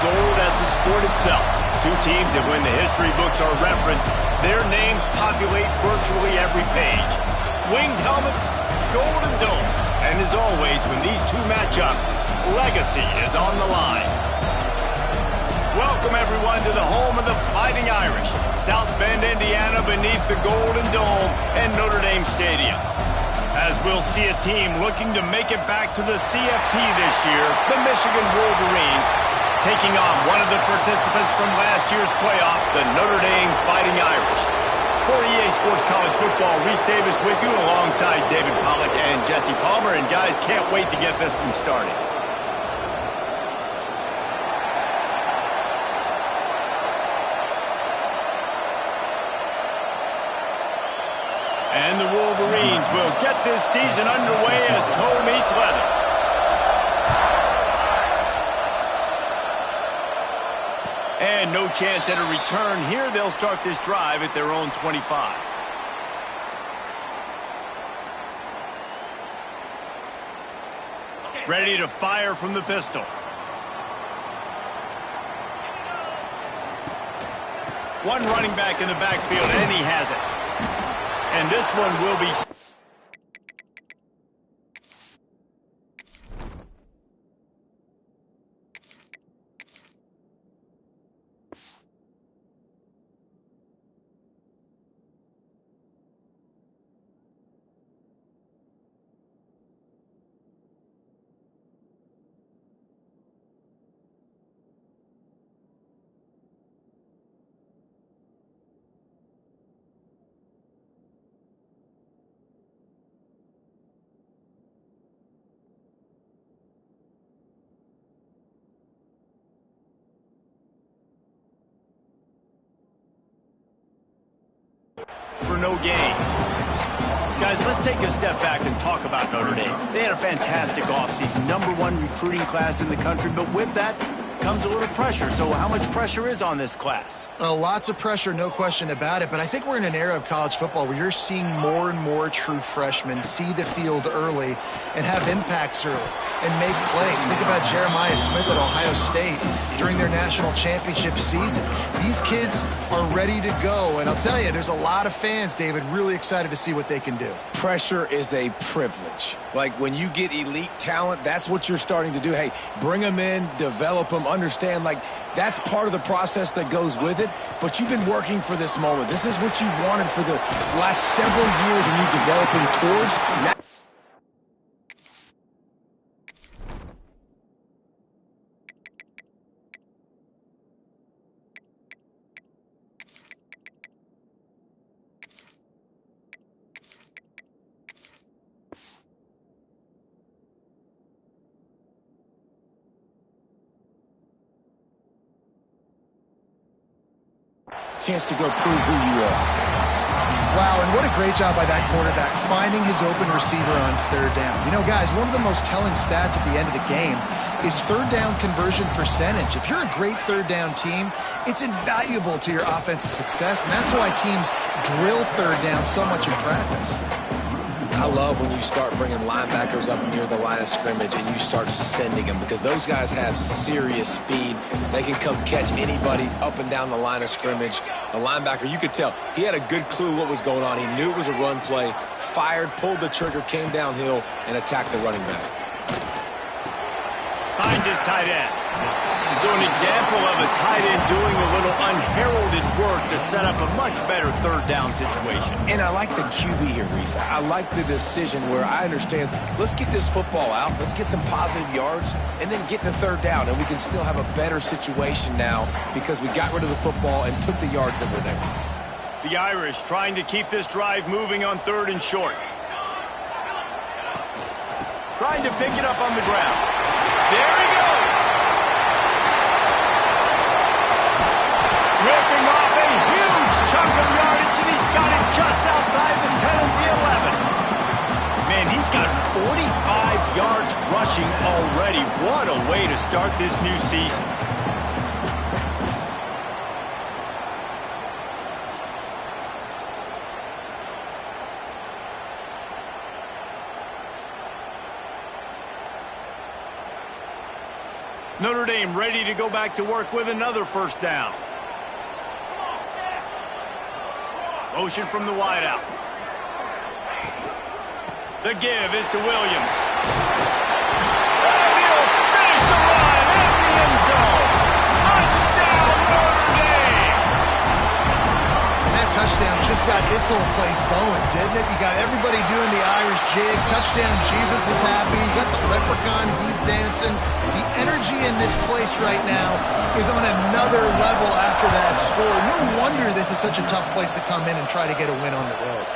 old as the sport itself. Two teams that, when the history books are referenced, their names populate virtually every page. Winged helmets, golden domes, and as always, when these two match up, legacy is on the line. Welcome, everyone, to the home of the Fighting Irish, South Bend, Indiana, beneath the Golden Dome and Notre Dame Stadium. As we'll see a team looking to make it back to the CFP this year, the Michigan Wolverines, taking on one of the participants from last year's playoff, the Notre Dame Fighting Irish. For EA Sports College Football, Reese Davis with you alongside David Pollack and Jesse Palmer. And guys, can't wait to get this one started. And the Wolverines will get this season underway as toe meets leather. And no chance at a return here. They'll start this drive at their own 25. Ready to fire from the pistol. One running back in the backfield, and he has it. And this one will be... for no gain. Guys, let's take a step back and talk about Notre Dame. They had a fantastic offseason, #1 recruiting class in the country, but with that comes a little pressure. So how much pressure is on this class? Lots of pressure, no question about it. But I think we're in an era of college football where you're seeing more and more true freshmen see the field early and have impacts early and make plays. Think about Jeremiah Smith at Ohio State during their national championship season. These kids are ready to go. And I'll tell you, there's a lot of fans, David, really excited to see what they can do. Pressure is a privilege. Like when you get elite talent, that's what you're starting to do. Hey, bring them in, develop them, understand, like, that's part of the process that goes with it. But you've been working for this moment. This is what you wanted for the last several years, and you're developing towards. Now chance to go prove who you are. Wow, and what a great job by that quarterback, finding his open receiver on third down. You know, guys, one of the most telling stats at the end of the game is third down conversion percentage. If you're a great third down team, it's invaluable to your offensive success, and that's why teams drill third down so much in practice. I love when you start bringing linebackers up near the line of scrimmage and you start sending them, because those guys have serious speed. They can come catch anybody up and down the line of scrimmage. A linebacker, you could tell, he had a good clue what was going on. He knew it was a run play, fired, pulled the trigger, came downhill, and attacked the running back. Finds his tight end. So an example of a tight end doing a little unheralded work to set up a much better third down situation. And I like the QB here, Reese. I like the decision where I understand, let's get this football out, let's get some positive yards, and then get to third down, and we can still have a better situation now because we got rid of the football and took the yards that were there. The Irish trying to keep this drive moving on third and short. Trying to pick it up on the ground. There he goes. Ripping off a huge chunk of yardage, and he's got it just outside the 10 of the 11. Man, he's got 45 yards rushing already. What a way to start this new season. Notre Dame ready to go back to work with another first down. Motion from the wideout. The give is to Williams. He'll finish the run at the end zone. Touchdown, Notre Dame! And that touchdown just got this whole place going, didn't it? You got everybody doing the Irish jig. Touchdown, Jesus is happy. You got the leprechaun, he's dancing. The energy in this place right now is on another level after that score. No wonder this is such a tough place to come in and try to get a win on the road.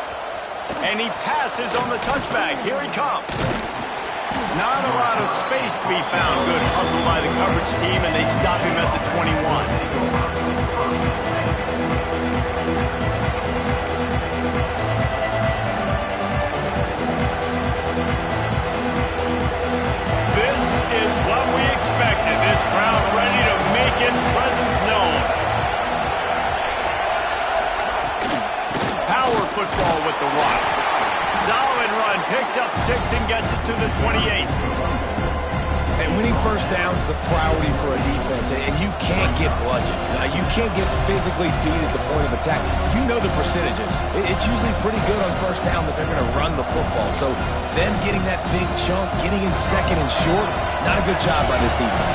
And he passes on the touchback. Here he comes. Not a lot of space to be found. Good hustle by the coverage team, and they stop him at the 21. This is what we expected. This crowd ready to make its presence known. Power football with the run. Solid run, picks up 6 and gets it to the 28. And winning first downs is a priority for a defense, and you can't get bludgeoned. You can't get physically beat at the point of attack. You know the percentages. It's usually pretty good on first down that they're going to run the football. So them getting that big chunk, getting in second and short, not a good job by this defense.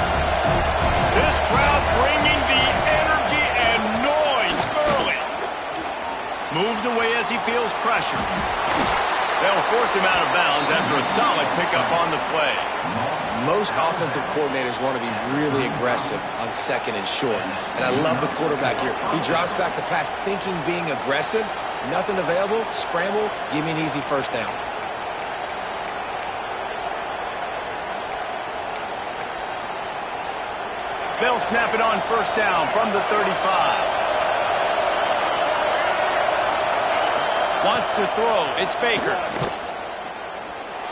This crowd bringing the energy and noise early. Moves away as he feels pressure. They'll force him out of bounds after a solid pickup on the play. Most offensive coordinators want to be really aggressive on second and short. And I love the quarterback here. He drops back the pass thinking being aggressive. Nothing available. Scramble. Give me an easy first down. They'll snap it on first down from the 35. Wants to throw. It's Baker.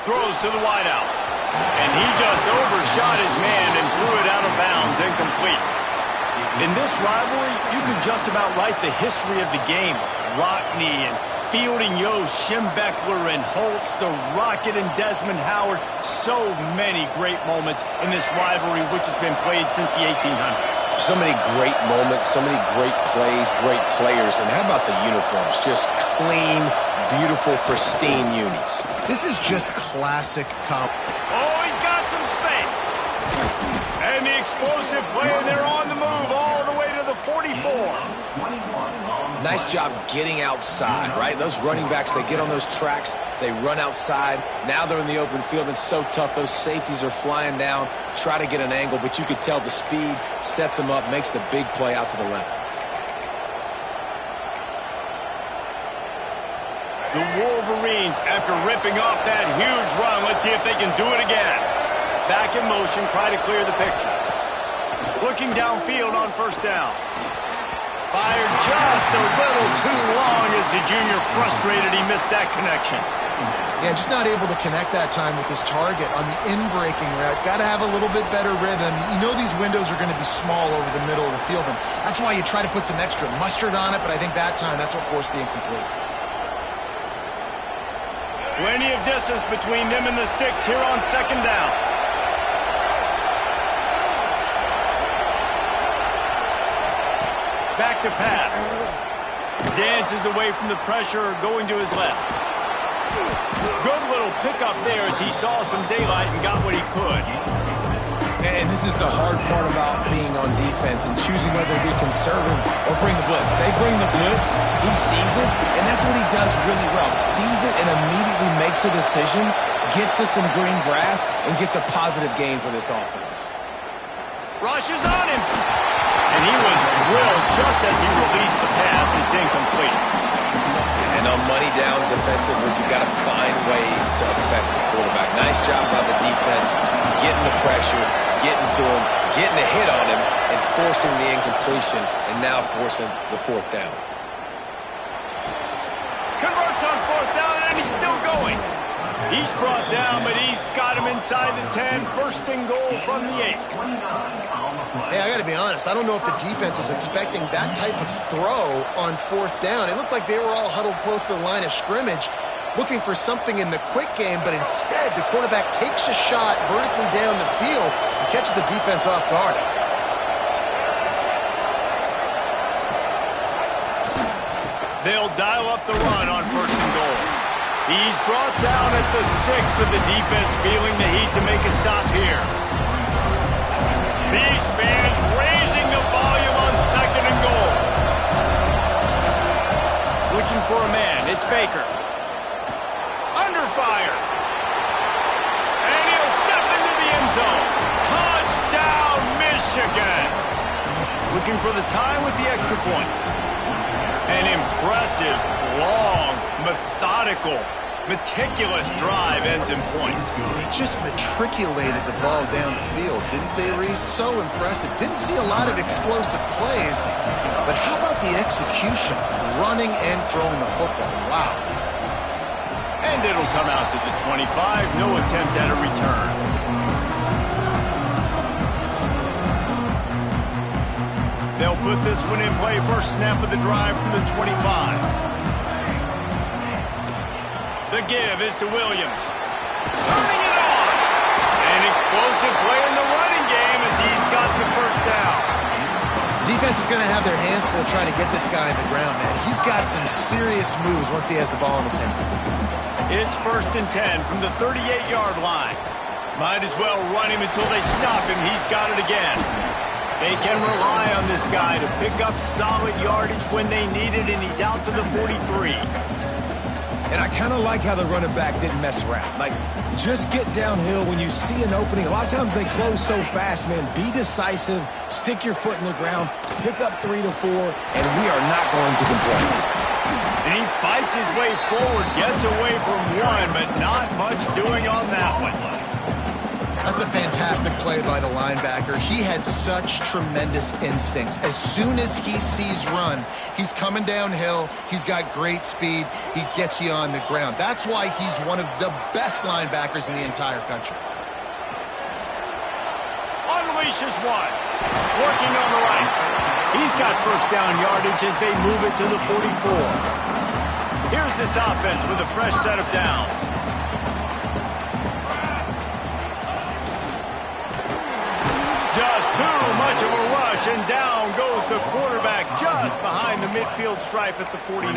Throws to the wideout. And he just overshot his man and threw it out of bounds, incomplete. In this rivalry, you could just about write the history of the game. Lockney and Fielding Yost, Schembechler and Holtz, the Rocket and Desmond Howard. So many great moments in this rivalry, which has been played since the 1800s. So many great moments, so many great plays, great players. And how about the uniforms? Just clean, beautiful, pristine unis. This is just classic college. Oh, he's got some space. And the explosive play, and they're on the move all the way to the 44. Nice job getting outside, right? Those running backs, they get on those tracks, they run outside. Now they're in the open field. It's so tough. Those safeties are flying down, try to get an angle, but you could tell the speed sets them up, makes the big play out to the left. The Wolverines, after ripping off that huge run, let's see if they can do it again. Back in motion, try to clear the picture. Looking downfield on first down. Fired just a little too long as the junior frustrated. He missed that connection. Yeah, just not able to connect that time with his target on the in-breaking route. Got to have a little bit better rhythm. You know these windows are going to be small over the middle of the field, and that's why you try to put some extra mustard on it, but I think that time that's what forced the incomplete. Plenty of distance between them and the sticks here on second down. Back to pass. Dances away from the pressure, going to his left. Good little pickup there as he saw some daylight and got what he could. And this is the hard part about being on defense and choosing whether to be conservative or bring the blitz. They bring the blitz, he sees it, and that's what he does really well. Sees it and immediately makes a decision, gets to some green grass, and gets a positive gain for this offense. Rushes on him. And he was drilled just as he released the pass. It's incomplete. And on money down defensively, you've got to find ways to affect the quarterback. Nice job by the defense, getting the pressure, getting to him, getting a hit on him, and forcing the incompletion, and now forcing the fourth down. Converts on fourth down, and he's still going. He's brought down, but he's got him inside the 10. First and goal from the 8. Hey, I got to be honest. I don't know if the defense was expecting that type of throw on fourth down. It looked like they were all huddled close to the line of scrimmage. looking for something in the quick game, but instead the quarterback takes a shot vertically down the field and catches the defense off guard. They'll dial up the run on 1st and goal. He's brought down at the 6, but the defense feeling the heat to make a stop here. These fans raising the volume on 2nd and goal. Looking for a man. It's Baker. Under fire. And he'll step into the end zone. Touchdown, Michigan. Looking for the tie with the extra point. An impressive, long, methodical, meticulous drive ends in points. They just matriculated the ball down the field, didn't they, Reese? So impressive. Didn't see a lot of explosive plays, but how about the execution? Running and throwing the football. Wow. And it'll come out to the 25. No attempt at a return. They'll put this one in play. First snap of the drive from the 25. The give is to Williams. Turning it on. An explosive play in the running game as he's got the first down. Defense is going to have their hands full trying to get this guy on the ground, man. He's got some serious moves once he has the ball in his hands. It's 1st and 10 from the 38-yard line. Might as well run him until they stop him. He's got it again. They can rely on this guy to pick up solid yardage when they need it, and he's out to the 43. And I kind of like how the running back didn't mess around. Like, just get downhill when you see an opening. A lot of times they close so fast, man. Be decisive, stick your foot in the ground, pick up 3 to 4, and we are not going to complain. And he fights his way forward, gets away from one, but not much doing on that one. That's a fantastic play by the linebacker. He has such tremendous instincts. As soon as he sees run, he's coming downhill. He's got great speed. He gets you on the ground. That's why he's one of the best linebackers in the entire country. Unleashes one. Working on the right. He's got first down yardage as they move it to the 44. Here's this offense with a fresh set of downs. Just too much of a rush, and down goes the quarterback just behind the midfield stripe at the 49.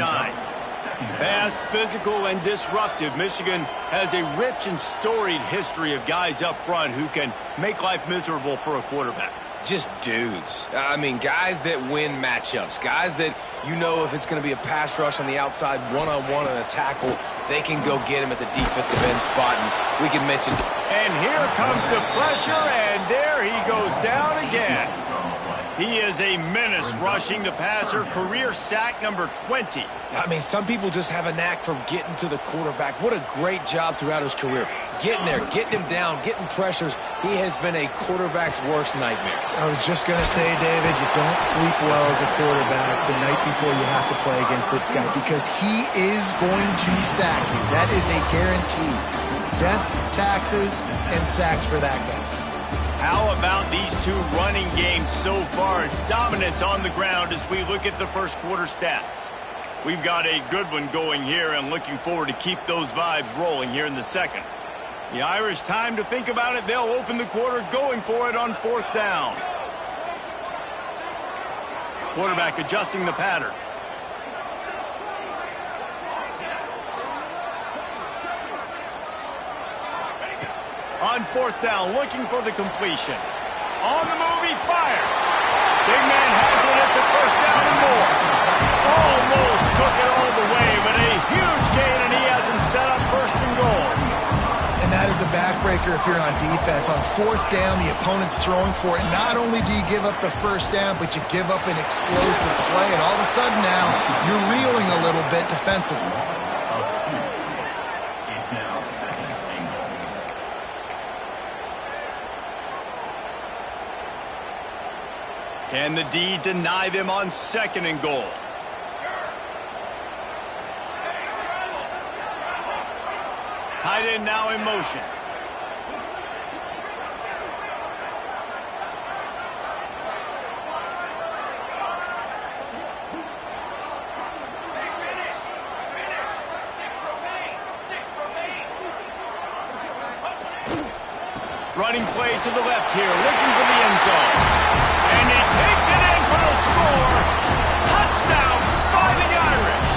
Fast, physical, and disruptive, Michigan has a rich and storied history of guys up front who can make life miserable for a quarterback. Just dudes. I mean, guys that win matchups. Guys that, you know, if it's going to be a pass rush on the outside, one-on-one on a tackle, they can go get him at the defensive end spot. And we can mention... And here comes the pressure, and there he goes down again. He is a menace rushing the passer, career sack number 20. I mean, some people just have a knack for getting to the quarterback. What a great job throughout his career. Getting there, getting him down, getting pressures. He has been a quarterback's worst nightmare. I was just going to say, David, you don't sleep well as a quarterback the night before you have to play against this guy because he is going to sack you. That is a guarantee. Death, taxes, and sacks for that guy. How about these two running games so far? Dominance on the ground as we look at the first quarter stats. We've got a good one going here and looking forward to keep those vibes rolling here in the second. The Irish time to think about it. They'll open the quarter going for it on 4th down. Quarterback adjusting the pattern. On 4th down, looking for the completion. On the move, he fires. Big man has it. It's a first down and more. Almost took it all the way, but a huge gain, and he has him set up 1st and goal. And that is a backbreaker if you're on defense. On 4th down, the opponent's throwing for it. Not only do you give up the first down, but you give up an explosive play, and all of a sudden now, you're reeling a little bit defensively. Can the D deny them on 2nd and goal? Tight end now in motion. Running play to the left here, looking for the end zone. And he takes it in for the score. Touchdown, Fighting Irish.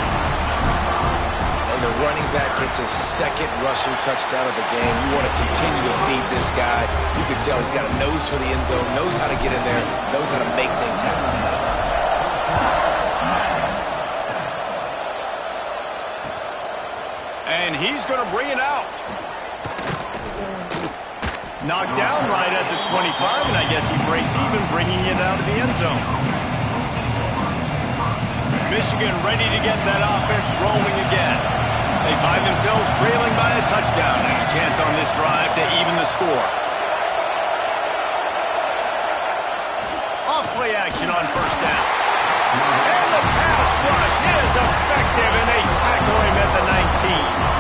And the running back gets his second rushing touchdown of the game. You want to continue to feed this guy. You can tell he's got a nose for the end zone, knows how to get in there, knows how to make things happen. And he's going to bring it out. Knocked down right at the 25, and I guess he breaks even, bringing it out of the end zone. Michigan ready to get that offense rolling again. They find themselves trailing by a touchdown and a chance on this drive to even the score. Off play action on first down. And the pass rush is effective, and they tackle him at the 19.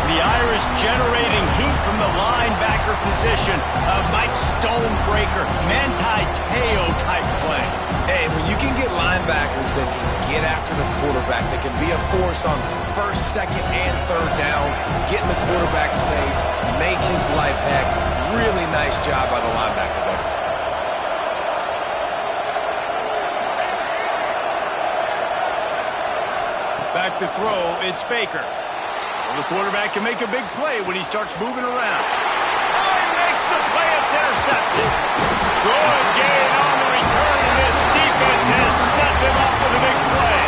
The Irish generating heat from the linebacker position. A Mike Stonebreaker, Manti Te'o type play. Hey, when you can get linebackers that can get after the quarterback, that can be a force on first, second, and third down, get in the quarterback's face, make his life heck. Really nice job by the linebacker there. Back to throw, it's Baker. Well, the quarterback can make a big play when he starts moving around. Oh, he makes the play, it's intercepted. Good gain on the return, and this defense has set them up with a big play.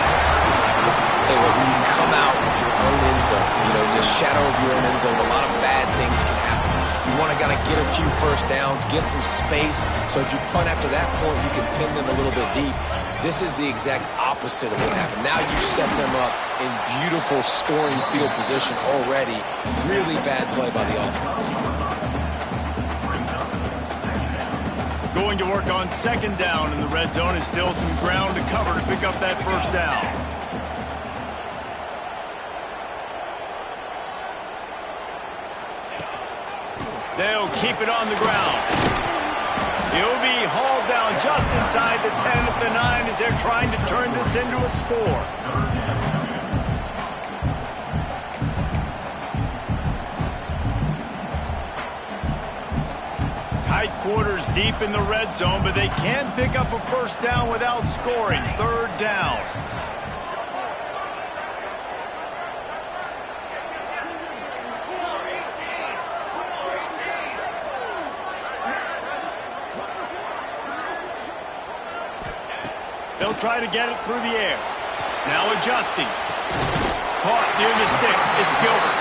Tell you what, when you come out of your own end zone, in the shadow of your own end zone, a lot of bad things can happen. You want to kind of get a few first downs, get some space, so if you punt after that point, you can pin them a little bit deep. This is the exact opposite of what happened. Now you set them up in beautiful scoring field position already. Really bad play by the offense. Going to work on second down in the red zone, and still some ground to cover to pick up that first down. They'll keep it on the ground. He'll be hauled down just inside the 10 at the 9 as they're trying to turn this into a score. Tight quarters deep in the red zone, but they can't pick up a first down without scoring. Third down. They'll try to get it through the air. Now adjusting. Caught near the sticks. It's Gilbert.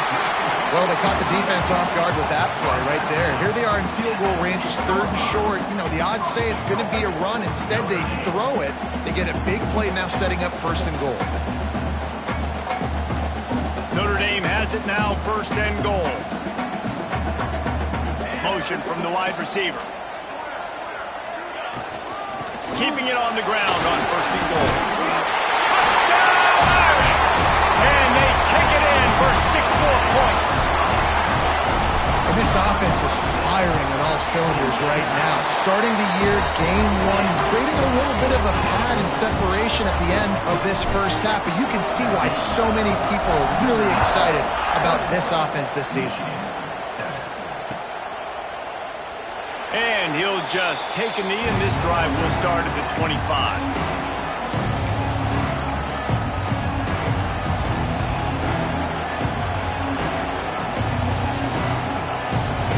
Well, they caught the defense off guard with that play right there. Here they are in field goal range. It's third and short. The odds say it's going to be a run. Instead, they throw it. They get a big play now setting up first and goal. Notre Dame has it now, first and goal. Motion from the wide receiver. Keeping it on the ground on first and goal. Touchdown, Irish! And they take it in for 6 more points. And this offense is firing on all cylinders right now. Starting the year, game 1, creating a little bit of a pad and separation at the end of this first half. But you can see why so many people are really excited about this offense this season. And he'll just take a knee, and this drive will start at the 25.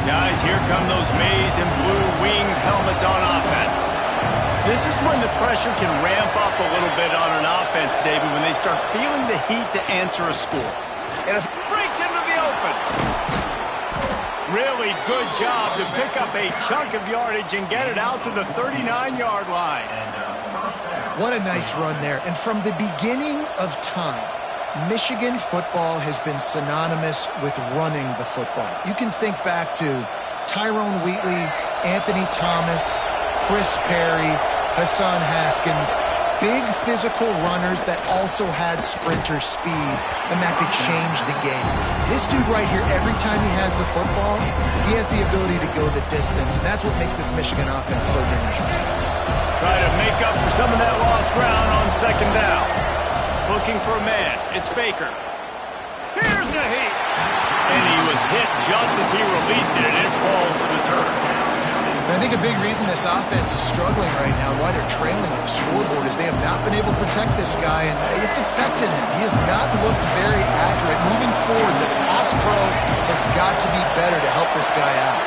Guys, here come those maize and blue winged helmets on offense. This is when the pressure can ramp up a little bit on an offense, David, when they start feeling the heat to answer a score. And it breaks into the open. Really good job to pick up a chunk of yardage and get it out to the 39-yard line. What a nice run there. And from the beginning of time, Michigan football has been synonymous with running the football. You can think back to Tyrone Wheatley, Anthony Thomas, Chris Perry, Hassan Haskins. Big physical runners that also had sprinter speed, and that could change the game. This dude right here, every time he has the football, he has the ability to go the distance, and that's what makes this Michigan offense so dangerous. Try to make up for some of that lost ground on second down. Looking for a man. It's Baker. Here's the heat. And he was hit just as he released it, and it falls to the turf. And I think a big reason this offense is struggling right now, why they're trailing on the scoreboard, is they have not been able to protect this guy, and it's affected him. He has not looked very accurate. Moving forward, the pass pro has got to be better to help this guy out.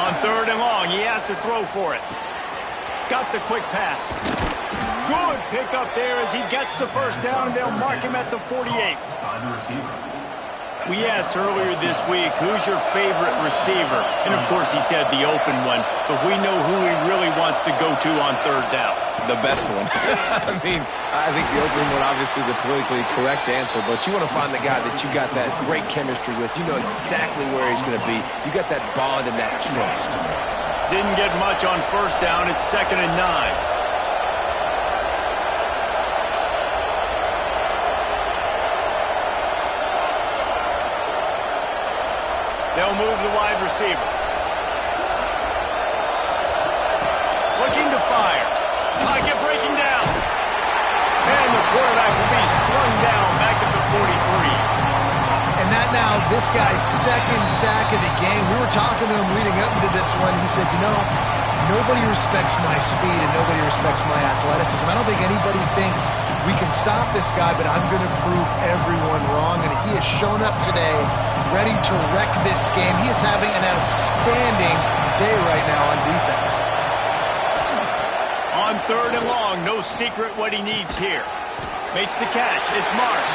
On 3rd and long, he has to throw for it. Got the quick pass. Good pickup there as he gets the first down, and they'll mark him at the 48. We asked earlier this week, who's your favorite receiver? And, of course, he said the open one, but we know who he really wants to go to on 3rd down. The best one. I mean, I think the opening one, obviously the politically correct answer, but you want to find the guy that you got that great chemistry with. You know exactly where he's going to be. You got that bond and that trust. Didn't get much on 1st down. It's 2nd and 9. They'll move the wide receiver. Looking to fire. Pocket breaking down. And the quarterback will be slung down back at the 43. And that now, this guy's 2nd sack of the game. We were talking to him leading up into this one. He said, you know, nobody respects my speed and nobody respects my athleticism. I don't think anybody thinks we can stop this guy, but I'm going to prove everyone wrong. And he has shown up today ready to wreck this game. He is having an outstanding day right now on defense. On 3rd and long, no secret what he needs here. Makes the catch. It's Marsh.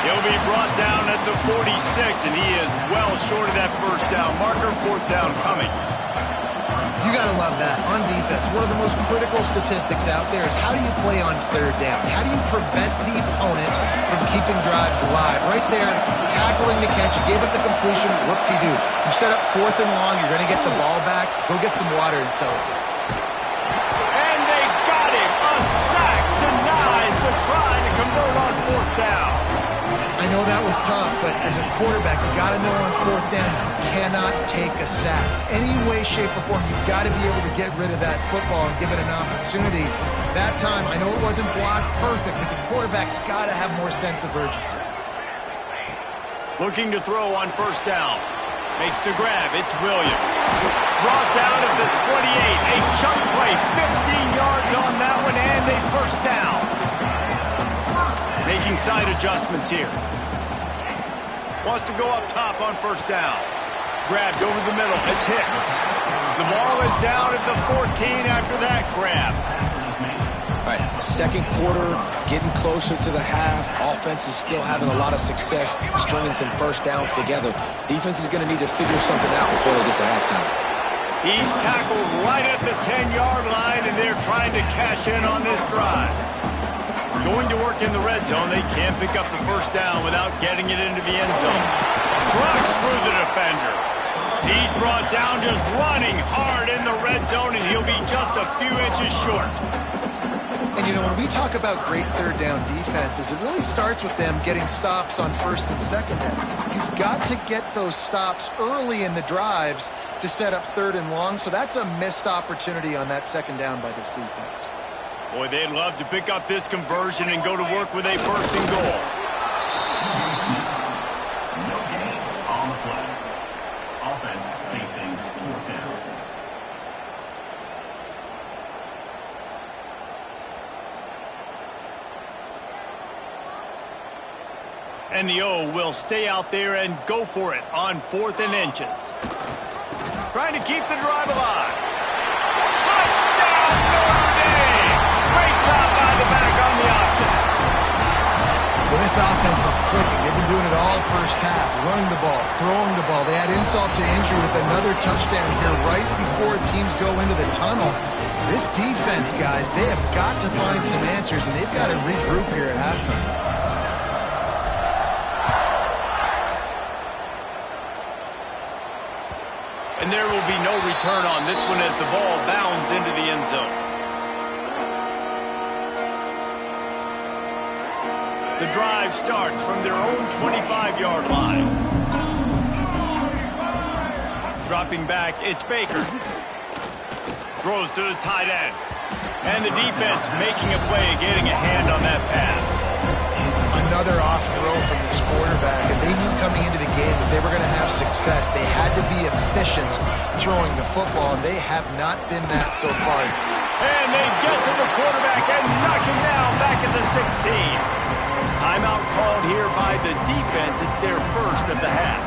He'll be brought down at the 46, and he is well short of that 1st down marker. 4th down coming. You got to love that. On defense, one of the most critical statistics out there is how do you play on 3rd down? How do you prevent the opponent from keeping drives alive? Right there, tackling the catch, you gave up the completion, whoop-de-doo. You set up 4th and long, you're going to get the ball back, go get some water and celebrate. And they got him. A sack denies the try to convert on 4th down. I know that was tough, but as a quarterback, you got to know on 4th down, you cannot take a sack. Any way, shape, or form, you've got to be able to get rid of that football and give it an opportunity. That time, I know it wasn't blocked perfect, but the quarterback's got to have more sense of urgency. Looking to throw on 1st down. Makes the grab. It's Williams. Brought down at the 28. A chunk play. 15 yards on that one, and a 1st down. Making side adjustments here. Wants to go up top on 1st down. Grabbed over the middle. It's Hicks. The ball is down at the 14 after that grab. All right, 2nd quarter, getting closer to the half. Offense is still having a lot of success stringing some 1st downs together. Defense is going to need to figure something out before they get to halftime. He's tackled right at the 10-yard line, and they're trying to cash in on this drive. Going to work in the red zone. They can't pick up the 1st down without getting it into the end zone. Trucks through the defender. He's brought down just running hard in the red zone, and he'll be just a few inches short. And, you know, when we talk about great 3rd down defenses, it really starts with them getting stops on 1st and 2nd down. You've got to get those stops early in the drives to set up 3rd and long, so that's a missed opportunity on that 2nd down by this defense. Boy, they'd love to pick up this conversion and go to work with a 1st and goal. No gain on the play. Offense facing 4th down. And the O will stay out there and go for it on 4th and inches. Trying to keep the drive alive. Touchdown, Notre Dame! Great job by the back on the option. Well, this offense is clicking. They've been doing it all 1st half, running the ball, throwing the ball. They had insult to injury with another touchdown here right before teams go into the tunnel. This defense, guys, they have got to find some answers, and they've got to regroup here at halftime. And there will be no return on this one as the ball bounds into the end zone. The drive starts from their own 25-yard line. Dropping back, it's Baker. Throws to the tight end. And the defense making a play, getting a hand on that pass. throw from this quarterback, and they knew coming into the game that they were going to have success. They had to be efficient throwing the football, and they have not been that so far. And they get to the quarterback and knock him down back at the 16. Timeout called here by the defense. It's their first of the half.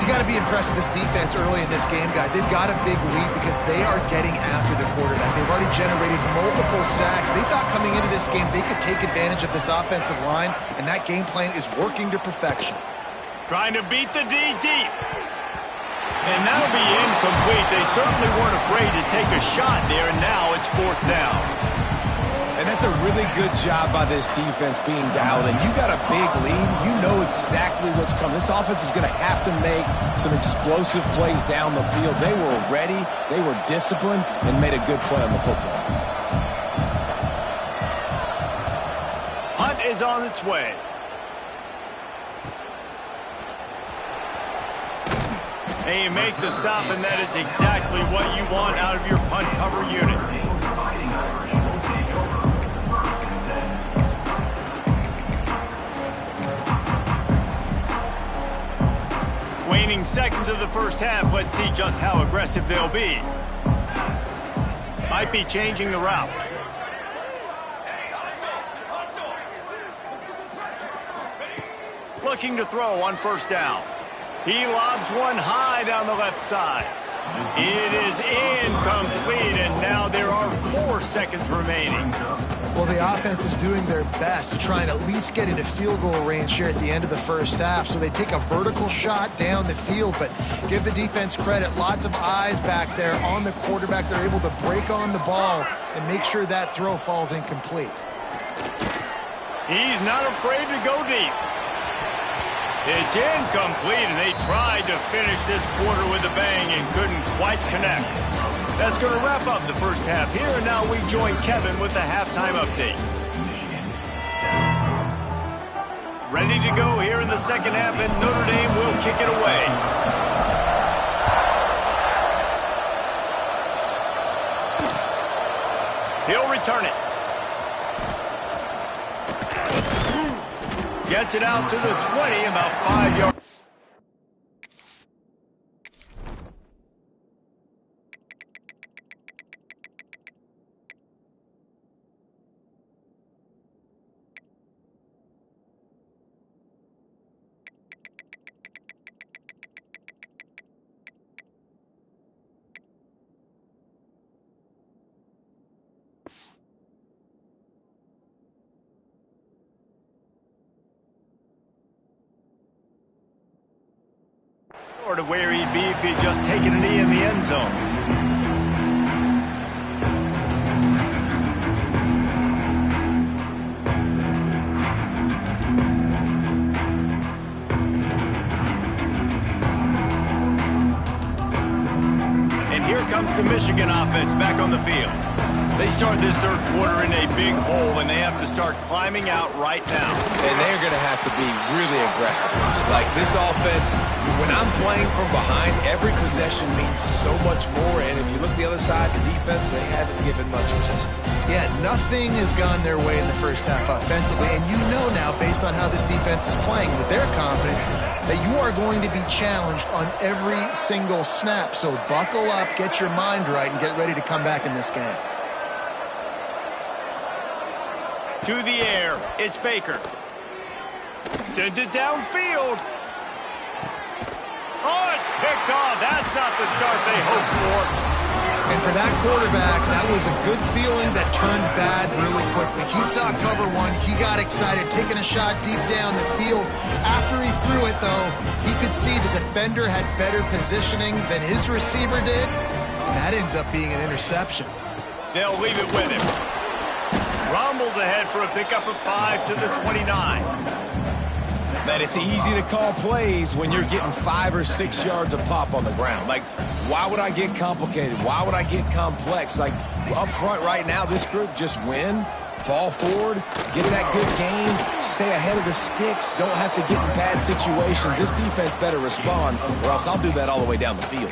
You got to be impressed with this defense early in this game, guys. They've got a big lead because they are getting after the quarterback. They've already generated multiple sacks. They thought coming into this game they could take advantage of this offensive line, and that game plan is working to perfection. Trying to beat the D deep. And that'll be incomplete. They certainly weren't afraid to take a shot there, and now it's 4th down. And that's a really good job by this defense being dialed in. You got a big lead. You know exactly what's coming. This offense is going to have to make some explosive plays down the field. They were ready, they were disciplined, and made a good play on the football. Hunt is on its way. And you make the stop, and that is exactly what you want out of your punt cover unit. Waning seconds of the first half. Let's see just how aggressive they'll be. Might be changing the route. Looking to throw on 1st down. He lobs one high down the left side. It is incomplete, and now there are 4 seconds remaining. Well, the offense is doing their best to try and at least get into field goal range here at the end of the first half. So they take a vertical shot down the field, but give the defense credit. Lots of eyes back there on the quarterback. They're able to break on the ball and make sure that throw falls incomplete. He's not afraid to go deep. It's incomplete, and they tried to finish this quarter with a bang and couldn't quite connect. That's going to wrap up the first half here, and now we join Kevin with the halftime update. Ready to go here in the second half, and Notre Dame will kick it away. He'll return it. Gets it out to the 20, about 5 yards. To where he'd be if he'd just taken a knee in the end zone. And here comes the Michigan offense back on the field. They start this third quarter in a big hole, and they have to start climbing out right now. And they're going to have to be really aggressive. It's like this offense, when I'm playing from behind, every possession means so much more. And if you look the other side, the defense, they haven't given much resistance. Yeah, nothing has gone their way in the first half offensively. And you know now, based on how this defense is playing with their confidence, that you are going to be challenged on every single snap. So buckle up, get your mind right, and get ready to come back in this game. To the air, it's Baker. Sends it downfield. Oh, it's picked off. That's not the start they hoped for. And for that quarterback, that was a good feeling that turned bad really quickly. He saw cover one. He got excited, taking a shot deep down the field. After he threw it, though, he could see the defender had better positioning than his receiver did. And that ends up being an interception. They'll leave it with him. Rumbles ahead for a pickup of 5 to the 29. Man, it's easy to call plays when you're getting 5 or 6 yards of pop on the ground. Like, why would I get complicated? Why would I get complex? Like, up front right now, this group just win, fall forward, get that good game, stay ahead of the sticks, don't have to get in bad situations. This defense better respond, or else I'll do that all the way down the field.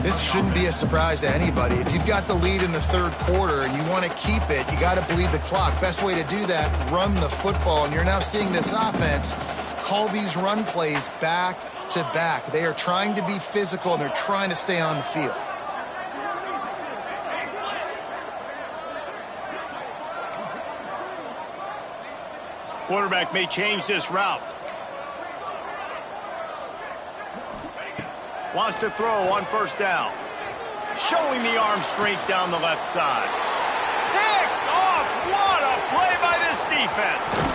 This shouldn't be a surprise to anybody. If you've got the lead in the third quarter and you want to keep it, you got to bleed the clock. Best way to do that, run the football. And you're now seeing this offense call these run plays back to back. They are trying to be physical, and they're trying to stay on the field. Quarterback may change this route. Wants to throw on first down. Showing the arm strength down the left side. Picked off. What a play by this defense.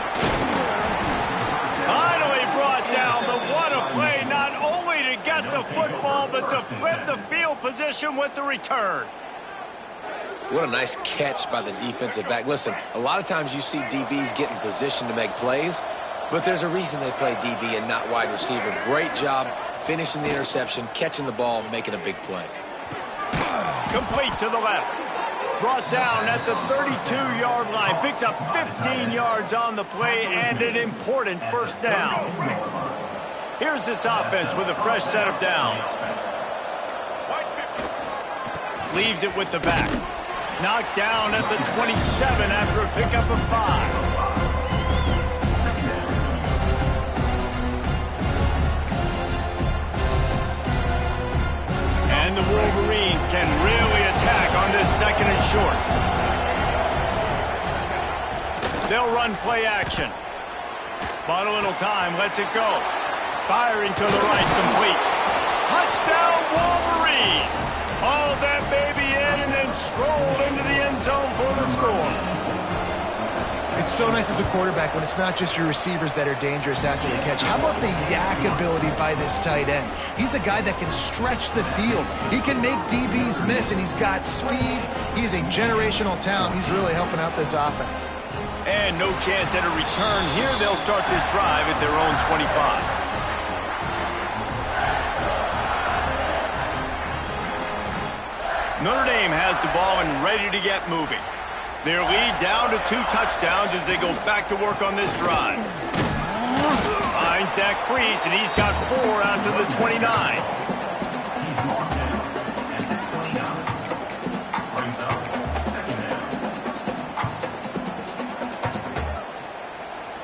Finally brought down, but what a play, not only to get the football, but to flip the field position with the return. What a nice catch by the defensive back. Listen, a lot of times you see DBs get in position to make plays, but there's a reason they play DB and not wide receiver. Great job finishing the interception, catching the ball, making a big play. Complete to the left. Brought down at the 32-yard line. Picks up 15 yards on the play and an important first down. Here's this offense with a fresh set of downs. Leaves it with the back. Knocked down at the 27 after a pickup of 5. And the Wolverines can really attack on this second and short. They'll run play action. Bought a little time, lets it go. Firing to the right, complete. Touchdown, Wolverines! Hauled that baby in and then strolled into the end zone for the score. It's so nice as a quarterback when it's not just your receivers that are dangerous after the catch. How about the yak ability by this tight end? He's a guy that can stretch the field. He can make DBs miss, and he's got speed. He's a generational talent. He's really helping out this offense. And no chance at a return here. They'll start this drive at their own 25. Notre Dame has the ball and ready to get moving. Their lead down to 2 touchdowns as they go back to work on this drive. Finds that crease, and he's got 4 after the 29.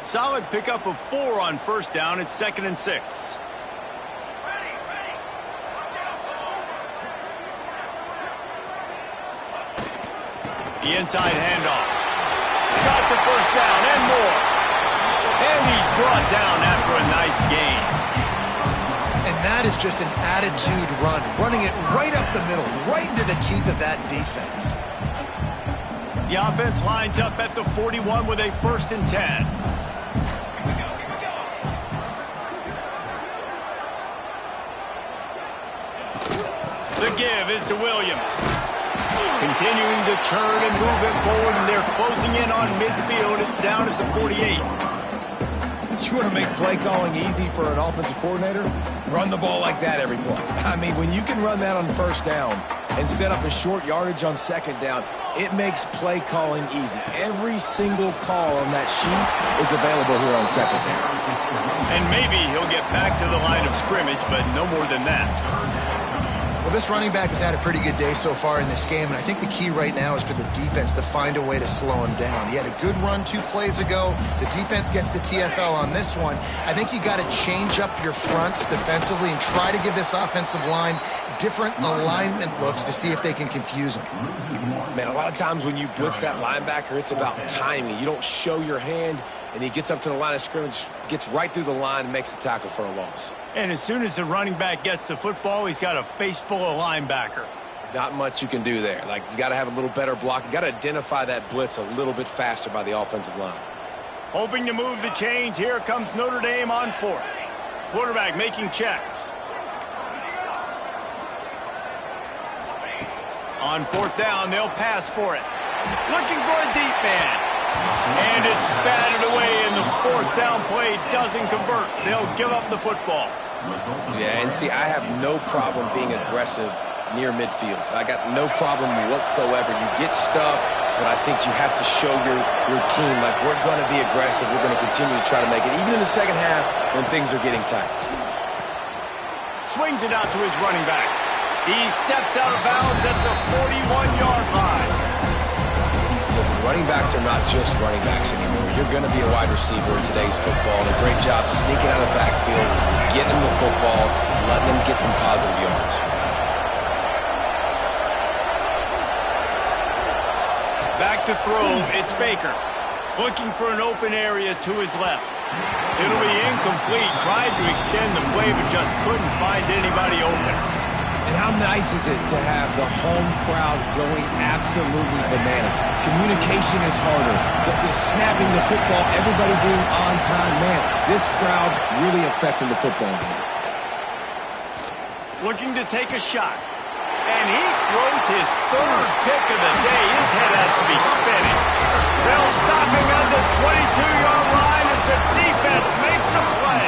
Solid pickup of 4 on first down. It's 2nd and 6. The inside handoff. Got the first down and more. And he's brought down after a nice gain. And that is just an attitude run. Running it right up the middle, right into the teeth of that defense. The offense lines up at the 41 with a 1st and 10. The give is to Williams. Continuing to turn and move it forward, and they're closing in on midfield. It's down at the 48. You want to make play calling easy for an offensive coordinator? Run the ball like that every play. I mean, when you can run that on first down and set up a short yardage on second down, it makes play calling easy. Every single call on that sheet is available here on second down. And maybe he'll get back to the line of scrimmage, but no more than that. Well, this running back has had a pretty good day so far in this game, and I think the key right now is for the defense to find a way to slow him down. He had a good run 2 plays ago. The defense gets the TFL on this one. I think you got to change up your fronts defensively and try to give this offensive line different alignment looks to see if they can confuse him. Man, a lot of times when you blitz that linebacker, it's about timing. You don't show your hand, and he gets up to the line of scrimmage, gets right through the line, and makes the tackle for a loss. And as soon as the running back gets the football, he's got a face full of linebacker. Not much you can do there. Like, you got to have a little better block. You got to identify that blitz a little bit faster by the offensive line. Hoping to move the chains. Here comes Notre Dame on 4th. Quarterback making checks. On 4th down, they'll pass for it. Looking for a deep man. And it's batted away, and the 4th down play doesn't convert. They'll give up the football. Yeah, and see, I have no problem being aggressive near midfield. I got no problem whatsoever. You get stuffed, but I think you have to show your team, like, we're going to be aggressive. We're going to continue to try to make it, even in the second half when things are getting tight. Swings it out to his running back. He steps out of bounds at the 41-yard line. Listen, running backs are not just running backs anymore. You're going to be a wide receiver in today's football. And a great job sneaking out of the backfield, getting them the football, letting them get some positive yards. Back to throw, it's Baker. Looking for an open area to his left. It'll be incomplete. Tried to extend the play, but just couldn't find anybody open. And how nice is it to have the home crowd going absolutely bananas? Communication is harder. The snapping the football, everybody being on time. Man, this crowd really affecting the football game. Looking to take a shot. And he throws his third pick of the day. His head has to be spinning. They'll stop him at the 22-yard line as the defense makes a play.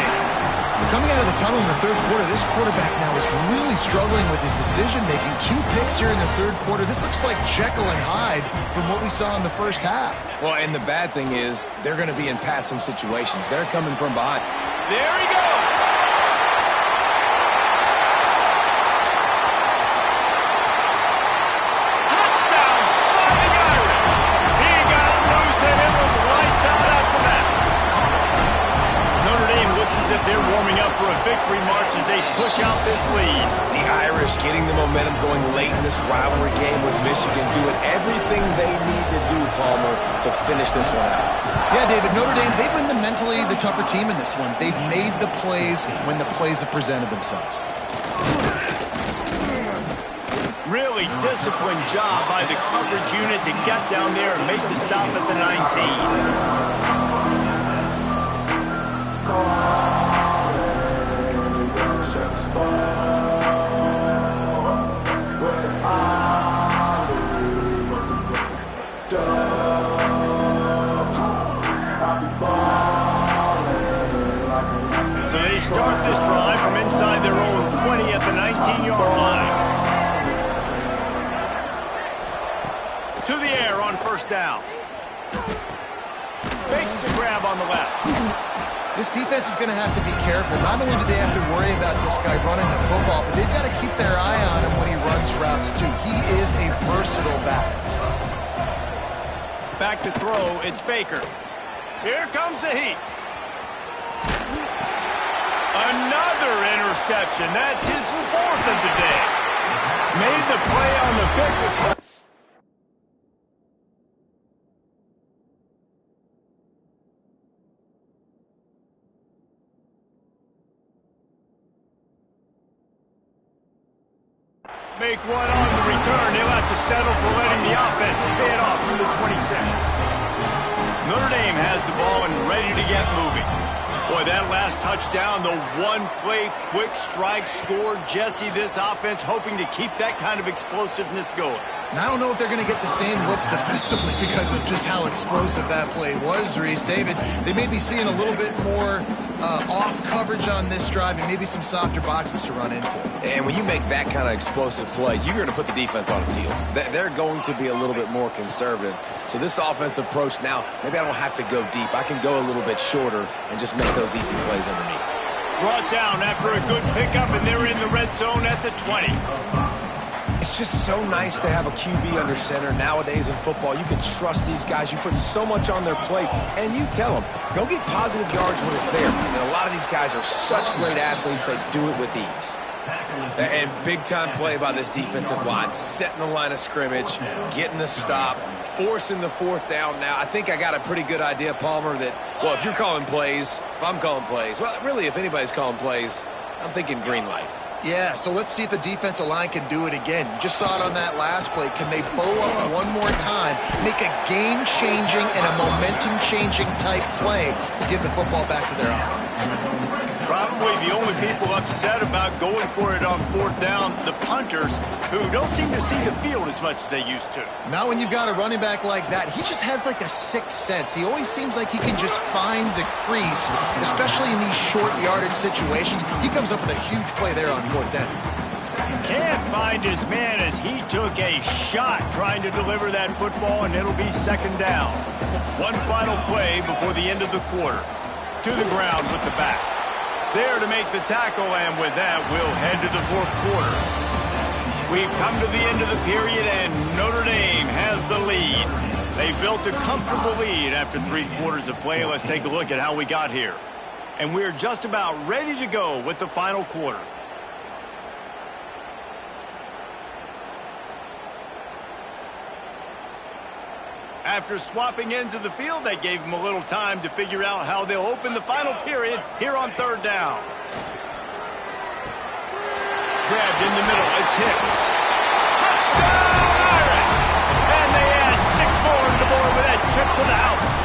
Coming out of the tunnel in the third quarter, this quarterback now is really struggling with his decision-making. 2 picks here in the third quarter. This looks like Jekyll and Hyde from what we saw in the first half. Well, and the bad thing is they're going to be in passing situations. They're coming from behind. There he goes. Touchdown, Fighting Irish. He got it loose, and it was lights out after that. Notre Dame looks as if they're warming up for a victory march as they push out this lead. The Irish getting the momentum going late in this rivalry game with Michigan, doing everything they need to do, Palmer, to finish this one out. Yeah, David, Notre Dame, they've been mentally the tougher team in this one. They've made the plays when the plays have presented themselves. Really disciplined job by the coverage unit to get down there and make the stop at the 19. So they start this drive from inside their own 20 at the 19-yard line. To the air on first down. Makes the grab on the left. This defense is going to have to be careful. Not only do they have to worry about this guy running the football, but they've got to keep their eye on him when he runs routes too. He is a versatile back. Back to throw, it's Baker. Here comes the heat. Another interception. That's his 4th of the day. Made the play on the pick. Make one on the return. He'll have to settle for letting the offense pay it off from the 26. Notre Dame has the ball and ready to get moving. Boy, that last touchdown, the one-play quick strike score. Jesse, this offense hoping to keep that kind of explosiveness going. And I don't know if they're going to get the same looks defensively because of just how explosive that play was, Reese. David, they may be seeing a little bit more off coverage on this drive and maybe some softer boxes to run into. And when you make that kind of explosive play, you're going to put the defense on its heels. They're going to be a little bit more conservative. So this offensive approach now, maybe I don't have to go deep. I can go a little bit shorter and just make those easy plays underneath. Brought down after a good pickup, and they're in the red zone at the 20. It's just so nice to have a QB under center. Nowadays in football, you can trust these guys. You put so much on their plate, and you tell them, go get positive yards when it's there. And a lot of these guys are such great athletes, they do it with ease. And big-time play by this defensive line, setting the line of scrimmage, getting the stop, forcing the 4th down now. I think I got a pretty good idea, Palmer, that, well, if you're calling plays, if I'm calling plays, well, really, if anybody's calling plays, I'm thinking green light. Yeah, so let's see if the defensive line can do it again. You just saw it on that last play. Can they bow up one more time, make a game-changing and a momentum-changing type play to give the football back to their offense? Probably the only people upset about going for it on 4th down, the punters, who don't seem to see the field as much as they used to. Not when you've got a running back like that. He just has like a sixth sense. He always seems like he can just find the crease, especially in these short yardage situations. He comes up with a huge play there on 4th down. Can't find his man as he took a shot trying to deliver that football, and it'll be second down. One final play before the end of the quarter. To the ground with the back. There to make the tackle, and with that, we'll head to the fourth quarter. We've come to the end of the period, and Notre Dame has the lead. They built a comfortable lead after 3 quarters of play. Let's take a look at how we got here. And we're just about ready to go with the final quarter. After swapping ends of the field, they gave them a little time to figure out how they'll open the final period here on third down. Grabbed in the middle, it's Hicks. Touchdown, Irish! And they add 6 more to the board with that trip to the house.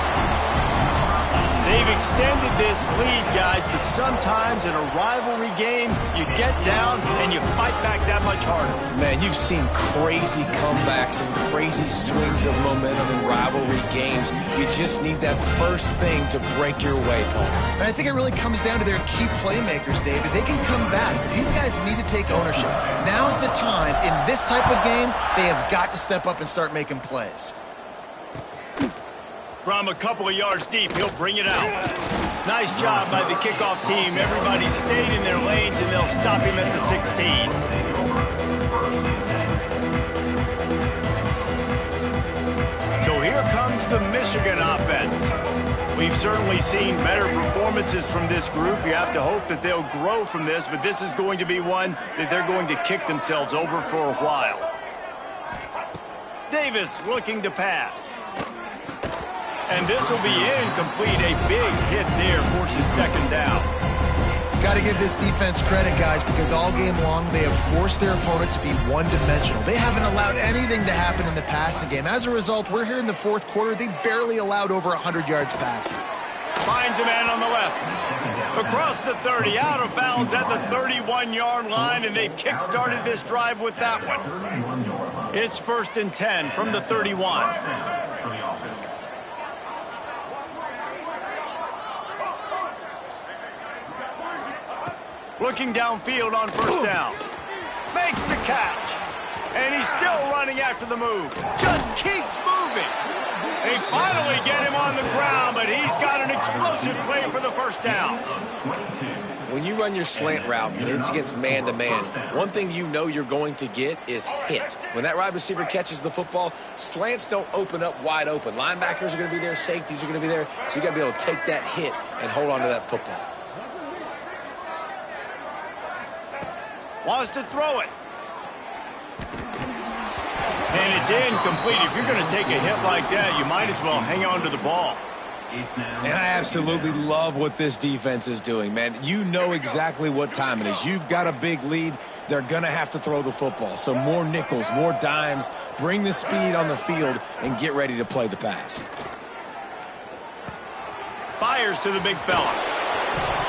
They've extended this lead, guys, but sometimes in a rivalry game, you get down and you fight back that much harder. Man, you've seen crazy comebacks and crazy swings of momentum in rivalry games. You just need that first thing to break your way, Paul. And I think it really comes down to their key playmakers, David. They can come back, but these guys need to take ownership. Now's the time. In this type of game, they have got to step up and start making plays. From a couple of yards deep, he'll bring it out. Nice job by the kickoff team. Everybody stayed in their lanes, and they'll stop him at the 16. So here comes the Michigan offense. We've certainly seen better performances from this group. You have to hope that they'll grow from this, but this is going to be one that they're going to kick themselves over for a while. Davis looking to pass. And this will be incomplete. A big hit there forces second down. Got to give this defense credit, guys, because all game long they have forced their opponent to be one-dimensional. They haven't allowed anything to happen in the passing game. As a result, we're here in the fourth quarter. They barely allowed over 100 yards passing. Finds a man on the left. Across the 30, out of bounds at the 31-yard line, and they've kick-started this drive with that one. It's 1st and 10 from the 31. Looking downfield on first down. Makes the catch. And he's still running after the move. Just keeps moving. They finally get him on the ground, but he's got an explosive play for the first down. When you run your slant route and it's against man-to-man, one thing you know you're going to get is hit. When that wide receiver catches the football, slants don't open up wide open. Linebackers are going to be there. Safeties are going to be there. So you got to be able to take that hit and hold on to that football. Wants to throw it. And it's incomplete. If you're going to take a hit like that, you might as well hang on to the ball. And I absolutely love what this defense is doing, man. You know exactly what time it is. You've got a big lead. They're going to have to throw the football. So more nickels, more dimes, bring the speed on the field, and get ready to play the pass. Fires to the big fella.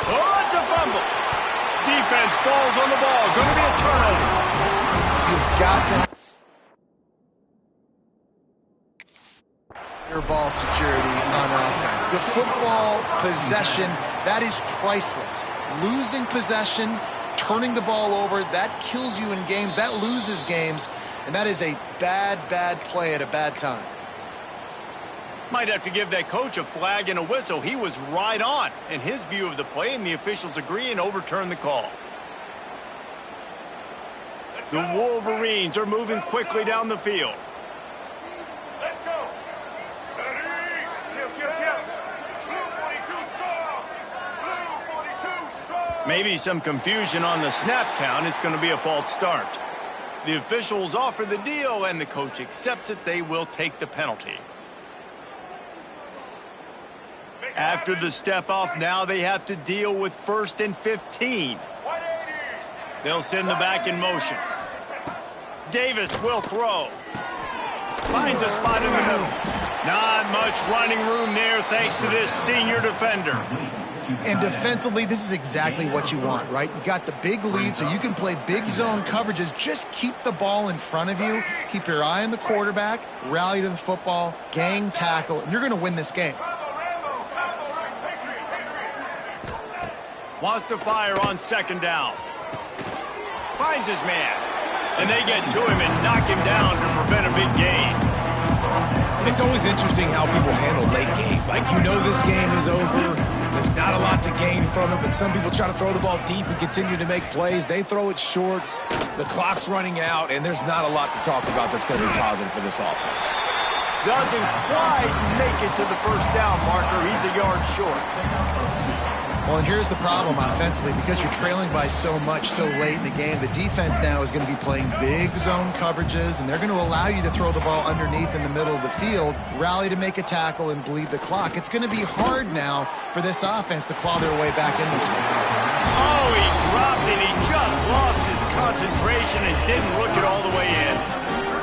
Oh, it's a fumble. Defense falls on the ball. Going to be a turnover. You've got to have your ball security on offense. The football possession, that is priceless. Losing possession, turning the ball over, that kills you in games. That loses games. And that is a bad, bad play at a bad time. Might have to give that coach a flag and a whistle. He was right on in his view of the play, and the officials agree and overturn the call. The Wolverines are moving quickly down the field. Let's go. Maybe some confusion on the snap count. It's going to be a false start. The officials offer the deal, and the coach accepts it. They will take the penalty. After the step off, now they have to deal with 1st and 15. They'll send the back in motion. Davis will throw. Finds a spot in the middle. Not much running room there thanks to this senior defender. And defensively, this is exactly what you want, right? You got the big lead, so you can play big zone coverages. Just keep the ball in front of you. Keep your eye on the quarterback. Rally to the football. Gang tackle. And you're going to win this game. Wants to fire on second down. Finds his man. And they get to him and knock him down to prevent a big gain. It's always interesting how people handle late game. Like, you know this game is over. There's not a lot to gain from it, but some people try to throw the ball deep and continue to make plays. They throw it short. The clock's running out, and there's not a lot to talk about that's going to be positive for this offense. Doesn't quite make it to the first down marker. He's a yard short. Well, and here's the problem offensively. Because you're trailing by so much so late in the game, the defense now is going to be playing big zone coverages, and they're going to allow you to throw the ball underneath in the middle of the field, rally to make a tackle, and bleed the clock. It's going to be hard now for this offense to claw their way back in this one. Oh, he dropped it. He just lost his concentration and didn't look it all the way in.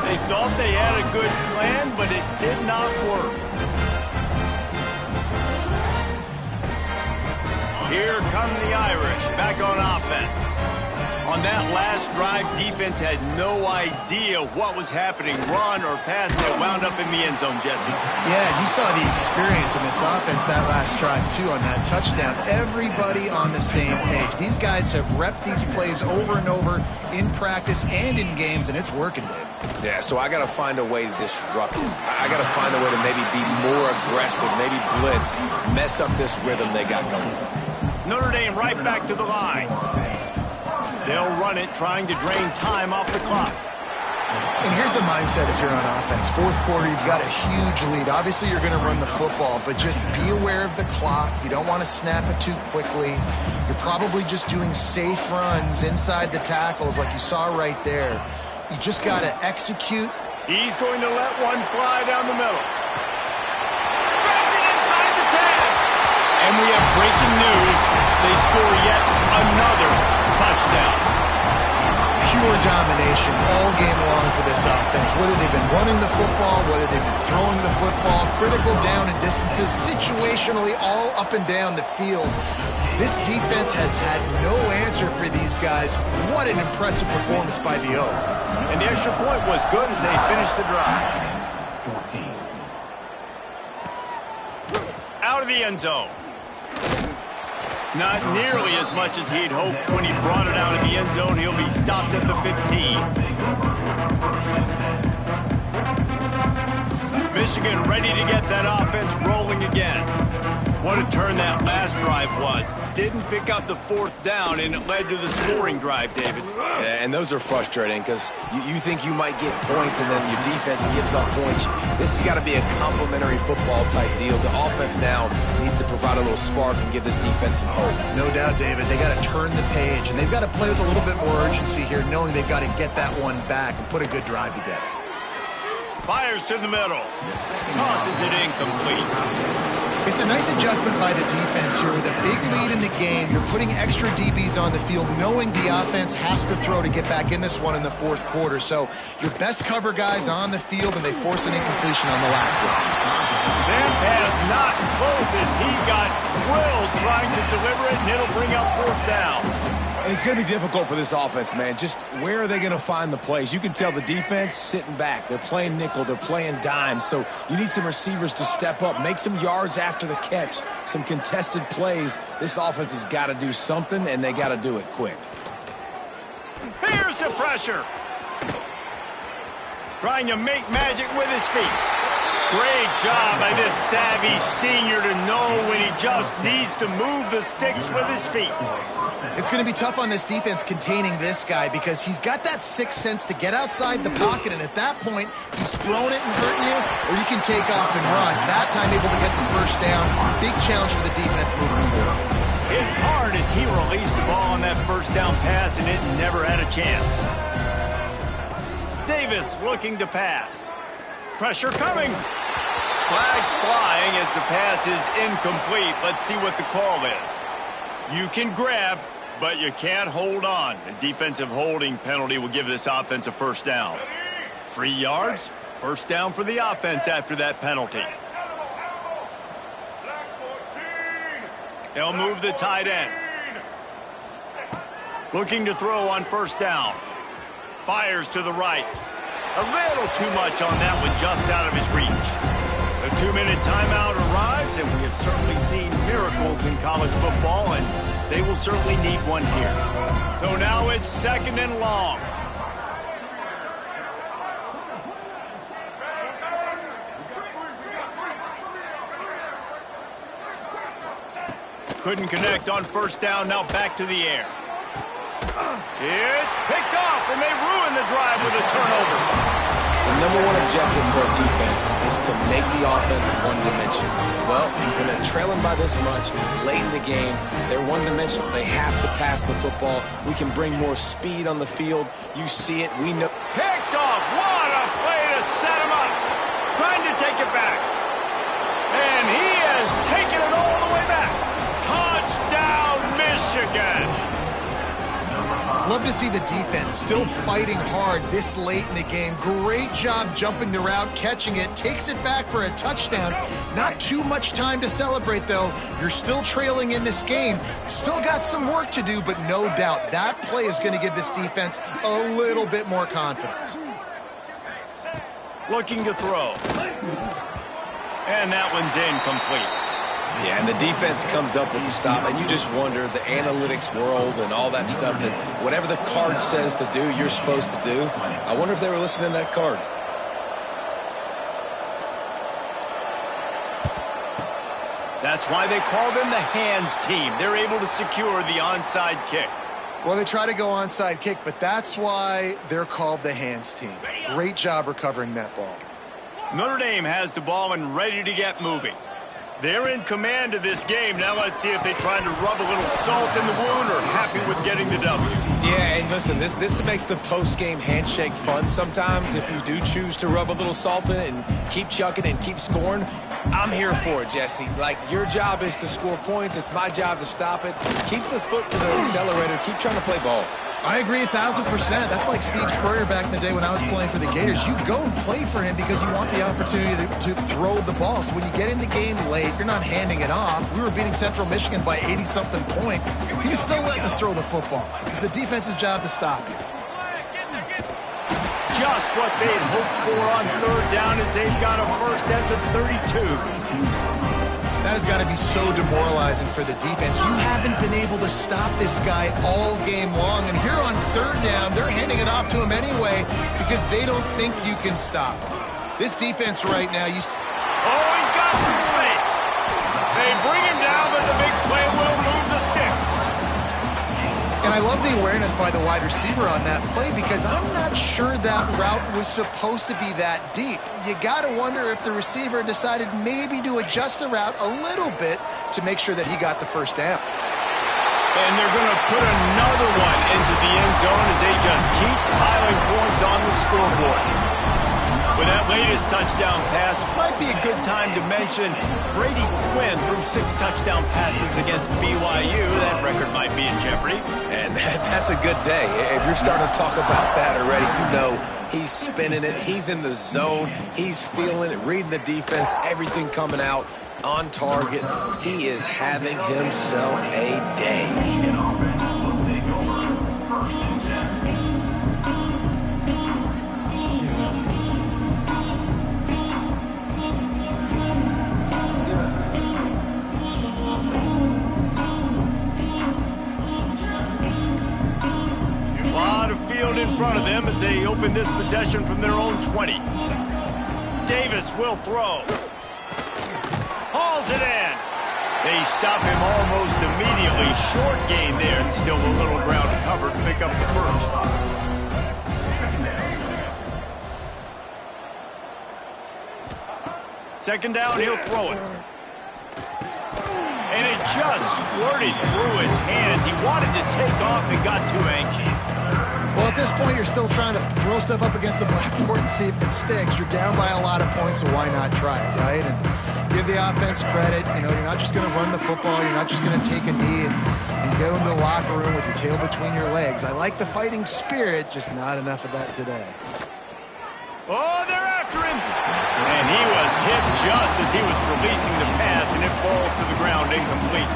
They thought they had a good plan, but it did not work. Here come the Irish, back on offense. On that last drive, defense had no idea what was happening, run or pass, that wound up in the end zone, Jesse. Yeah, you saw the experience in this offense that last drive, too, on that touchdown. Everybody on the same page. These guys have repped these plays over and over in practice and in games, and it's working, Dave. Yeah, so I got to find a way to disrupt it. I got to find a way to maybe be more aggressive, maybe blitz, mess up this rhythm they got going. Notre Dame right back to the line. They'll run it, trying to drain time off the clock. And here's the mindset if you're on offense. Fourth quarter, you've got a huge lead. Obviously, you're going to run the football, but just be aware of the clock. You don't want to snap it too quickly. You're probably just doing safe runs inside the tackles like you saw right there. You just got to execute. He's going to let one fly down the middle. Grabs it inside the 10. And we have breaking news. They score yet another touchdown. Pure domination all game long for this offense. Whether they've been running the football, whether they've been throwing the football, critical down and distances, situationally all up and down the field. This defense has had no answer for these guys. What an impressive performance by the O. And the extra point was good as they finished the drive. 14. Out of the end zone. Not nearly as much as he'd hoped when he brought it out of the end zone. He'll be stopped at the 15. Michigan ready to get that offense rolling again. What a turn that last drive was. Didn't pick up the fourth down, and it led to the scoring drive, David. Yeah, and those are frustrating because you think you might get points and then your defense gives up points. This has got to be a complementary football type deal. The offense now needs to provide a little spark and give this defense some hope. No doubt, David. They got to turn the page, and they've got to play with a little bit more urgency here, knowing they've got to get that one back and put a good drive together. Fires to the middle. Tosses it incomplete. It's a nice adjustment by the defense here. With a big lead in the game, you're putting extra DBs on the field, knowing the offense has to throw to get back in this one in the fourth quarter. So your best cover guys on the field, and they force an incompletion on the last one. That pass not close as he got drilled trying to deliver it, and it'll bring up fourth down. And it's going to be difficult for this offense, man. Just where are they going to find the plays? You can tell the defense sitting back. They're playing nickel. They're playing dime. So you need some receivers to step up, make some yards after the catch, some contested plays. This offense has got to do something, and they got to do it quick. Here's the pressure. Trying to make magic with his feet. Great job by this savvy senior to know when he just needs to move the sticks with his feet. It's going to be tough on this defense containing this guy because he's got that sixth sense to get outside the pocket, and at that point, he's throwing it and hurting you, or you can take off and run. That time able to get the first down. Big challenge for the defense moving forward. Hit hard as he released the ball on that first down pass, and it never had a chance. Davis looking to pass. Pressure coming. Flags flying as the pass is incomplete. Let's see what the call is. You can grab, but you can't hold on. A defensive holding penalty will give this offense a first down. 3 yards, first down for the offense after that penalty. They'll move the tight end. Looking to throw on first down. Fires to the right. A little too much on that one, just out of his reach. The 2-minute timeout arrives, and we have certainly seen miracles in college football, and they will certainly need one here. So now it's second and long. Couldn't connect on first down. Now back to the air. It's picked off, and they ruin the drive with a turnover. The number one objective for a defense is to make the offense one-dimensional. Well, when they're trailing by this much, late in the game, they're one-dimensional. They have to pass the football. We can bring more speed on the field. You see it. We know. Picked off. What a play to set him up. Trying to take it back. And he has taken it all the way back. Touchdown, Michigan. Love to see the defense still fighting hard this late in the game. Great job jumping the route, catching it, takes it back for a touchdown. Not too much time to celebrate, though. You're still trailing in this game. Still got some work to do, but no doubt that play is going to give this defense a little bit more confidence. Looking to throw. And that one's incomplete. Yeah, and the defense comes up with the stop, and you just wonder, the analytics world and all that stuff, that whatever the card says to do, you're supposed to do. I wonder if they were listening to that card. That's why they call them the hands team. They're able to secure the onside kick. Well, they try to go onside kick, but that's why they're called the hands team. Great job recovering that ball. Notre Dame has the ball and ready to get moving. They're in command of this game. Now let's see if they try to rub a little salt in the wound or happy with getting the W. Yeah, and listen, this makes the post-game handshake fun sometimes. If you do choose to rub a little salt in it and keep chucking and keep scoring, I'm here for it, Jesse. Like, your job is to score points. It's my job to stop it. Keep the foot to the accelerator. Keep trying to play ball. I agree 1,000%. That's like Steve Spurrier back in the day when I was playing for the Gators. You go and play for him because you want the opportunity to throw the ball. So when you get in the game late, you're not handing it off. We were beating Central Michigan by 80-something points. He was still letting us throw the football. It's the defense's job to stop you. Just what they'd hoped for on third down as they've got a first at the 32. That has got to be so demoralizing for the defense. You haven't been able to stop this guy all game long. And here on third down, they're handing it off to him anyway because they don't think you can stop him. This defense right now, he's got some space. They bring him down, but the big play will move the sticks. And I love the awareness by the wide receiver on that play because I'm not sure that route was supposed to be that deep. You got to wonder if the receiver decided maybe to adjust the route a little bit to make sure that he got the first down. And they're going to put another one into the end zone as they just keep piling points on the scoreboard. With that latest touchdown pass, might be a good time to mention Brady Quinn threw 6 touchdown passes against BYU. That record might be in jeopardy. And that's a good day. If you're starting to talk about that already, you know he's spinning it. He's in the zone. He's feeling it, reading the defense, everything coming out on target. He is having himself a day. In front of them as they open this possession from their own 20. Davis will throw. Hauls it in. They stop him almost immediately. Short gain there and still a little ground covered to pick up the first. Second down, he'll throw it. And it just squirted through his hands. He wanted to take off and got too anxious. Well, at this point, you're still trying to throw stuff up against the blackboard and see if it sticks. You're down by a lot of points, so why not try it, right? And give the offense credit. You know, you're not just going to run the football. You're not just going to take a knee and go into the locker room with your tail between your legs. I like the fighting spirit, just not enough of that today. Oh, they're after him. And he was hit just as he was releasing the pass, and it falls to the ground incomplete.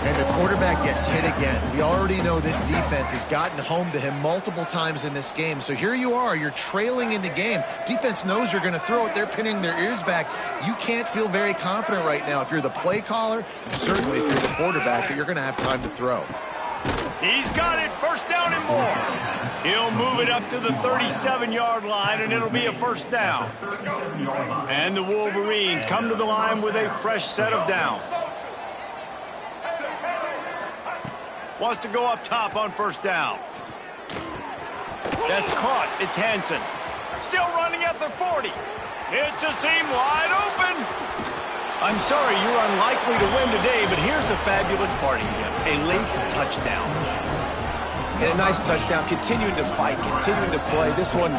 And the quarterback gets hit again. We already know this defense has gotten home to him multiple times in this game. So here you are, you're trailing in the game. Defense knows you're going to throw it. They're pinning their ears back. You can't feel very confident right now if you're the play caller, and certainly if you're the quarterback, that you're going to have time to throw. He's got it, first down and more. He'll move it up to the 37-yard line, and it'll be a first down. And the Wolverines come to the line with a fresh set of downs. Wants to go up top on first down. That's caught. It's Hansen. Still running at the 40. It's a seam wide open. I'm sorry, you're unlikely to win today, but here's a fabulous parting gift. A late touchdown. And a nice touchdown. Continuing to fight, continuing to play. This one,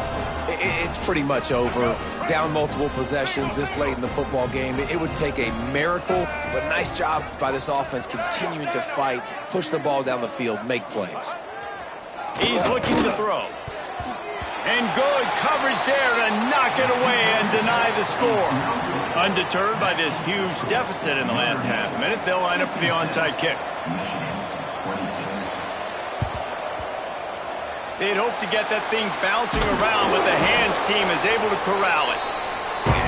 it's pretty much over. Down multiple possessions this late in the football game. It would take a miracle, but nice job by this offense continuing to fight, push the ball down the field, make plays. He's looking to throw. And good coverage there to knock it away and deny the score. Undeterred by this huge deficit in the last half minute, they'll line up for the onside kick. They'd hope to get that thing bouncing around, but the hands team is able to corral it.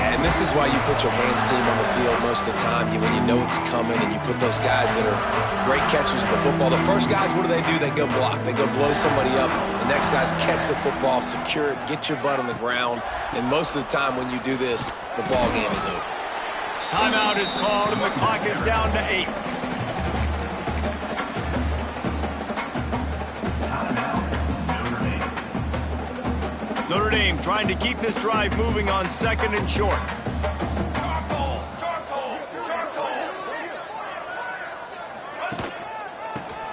And this is why you put your hands team on the field most of the time. When you know it's coming and you put those guys that are great catchers of the football. The first guys, what do? They go block. They go blow somebody up. The next guys catch the football, secure it, get your butt on the ground. And most of the time when you do this, the ball game is over. Timeout is called and the clock is down to 8. Notre Dame trying to keep this drive moving on 2nd and short. Charcoal! Charcoal! Charcoal!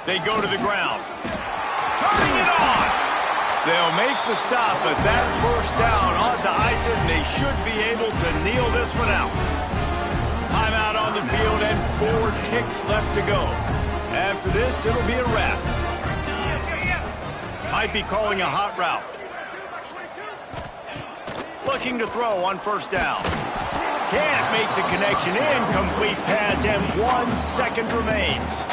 They go to the ground. Turning it on! They'll make the stop, but that first down ought to ice it, and they should be able to kneel this one out. Timeout on the field and 4 ticks left to go. After this, it'll be a wrap. Might be calling a hot route. Looking to throw on first down. Can't make the connection. Incomplete pass, and 1 second remains.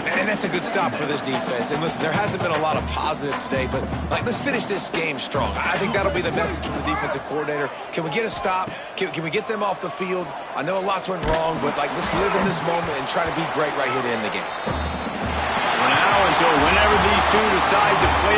And that's a good stop for this defense. And listen, there hasn't been a lot of positive today, but let's finish this game strong. I think that'll be the message from the defensive coordinator. Can we get a stop? Can we get them off the field? I know a lot's went wrong, but let's live in this moment and try to be great right here to end the game. For now, until whenever these two decide to play